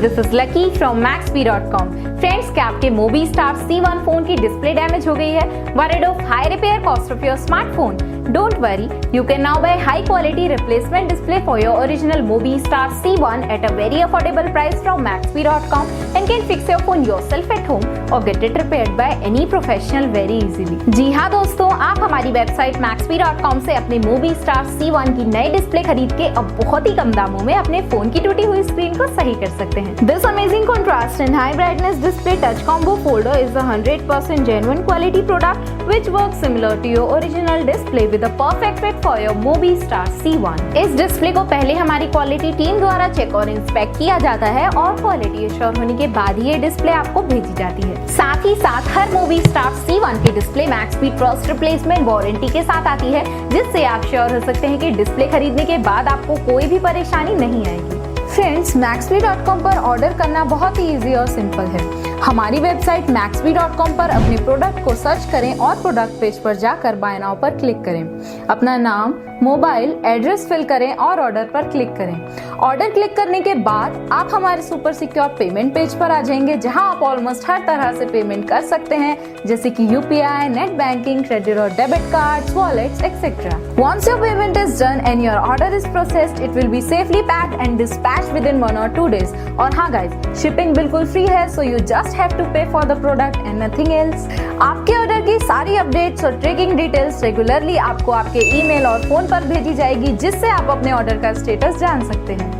This is lucky from Maxbhi.com। Friends, क्या आपके Mobiistar C1 phone की डिस्प्ले डैमेज हो गई है? Worried of high repair cost of your smartphone? Don't worry, you can now buy high quality replacement display for your original Mobiistar C1 at a very affordable price from Maxbhi.com and can fix your phone yourself at home or get it repaired by any professional very easily। जी हाँ दोस्तों, आप हमारी website Maxbhi.com से अपने Mobiistar C1 की नई display खरीद के अब बहुत ही कम दामों में अपने फोन की टूटी हुई स्क्रीन को सही कर सकते हैं। This amazing contrast and high brightness display touch combo folder is a 100% genuine quality product which works similar to your original display with a perfect fit for your Mobiistar C1। इस display को पहले हमारी quality team द्वारा check और inspect किया जाता है और क्वालिटी एश्योर होने के बाद ही ये डिस्प्ले आपको भेजी जाती है। साथ ही साथ हर Mobiistar C1 की display Maxbhi trust replacement warranty के साथ आती है, जिससे आप श्योर हो सकते हैं कि डिस्प्ले खरीदने के बाद आपको कोई भी परेशानी नहीं आएगी। फ्रेंड्स, Maxbhi.com पर ऑर्डर करना बहुत ही इजी और सिंपल है। हमारी वेबसाइट Maxbhi.com पर अपने प्रोडक्ट को सर्च करें और प्रोडक्ट पेज पर जाकर बाय नाउ पर क्लिक करें। अपना नाम, मोबाइल, एड्रेस फिल करें और ऑर्डर पर क्लिक करें। ऑर्डर क्लिक करने के बाद आप हमारे सुपर सिक्योर पेमेंट पेज पर आ जाएंगे, जहां आप ऑलमोस्ट हर तरह से पेमेंट कर सकते हैं, जैसे कि UPI, नेट बैंकिंग, क्रेडिट और debit cards, wallets etcetera. Once your payment is done and your order is processed, it will be safely packed and dispatched within 1 or 2 days। और हाँ गाइस, शिपिंग बिल्कुल free है, so you just have to pay for the product and nothing else। आपके order की सारी updates और tracking details regularly आपको आपके ईमेल और फोन पर भेजी जाएगी, जिससे आप अपने ऑर्डर का स्टेटस जान सकते हैं।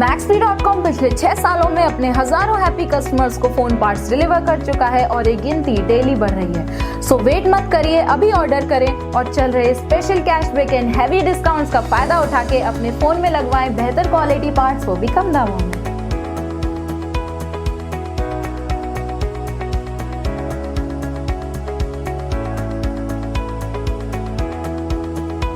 Maxbhi.com पिछले 6 सालों में अपने हजारों हैप्पी कस्टमर्स को फोन पार्ट्स डिलीवर कर चुका है और ये गिनती डेली बढ़ रही है। सो वेट मत करिए, अभी ऑर्डर करें और चल रहे special cashback and heavy discounts का फायदा उठा के अपने फोन में लगवाएं बेहतर क्वालिटी पार्ट्स, वो भी कम दामों में।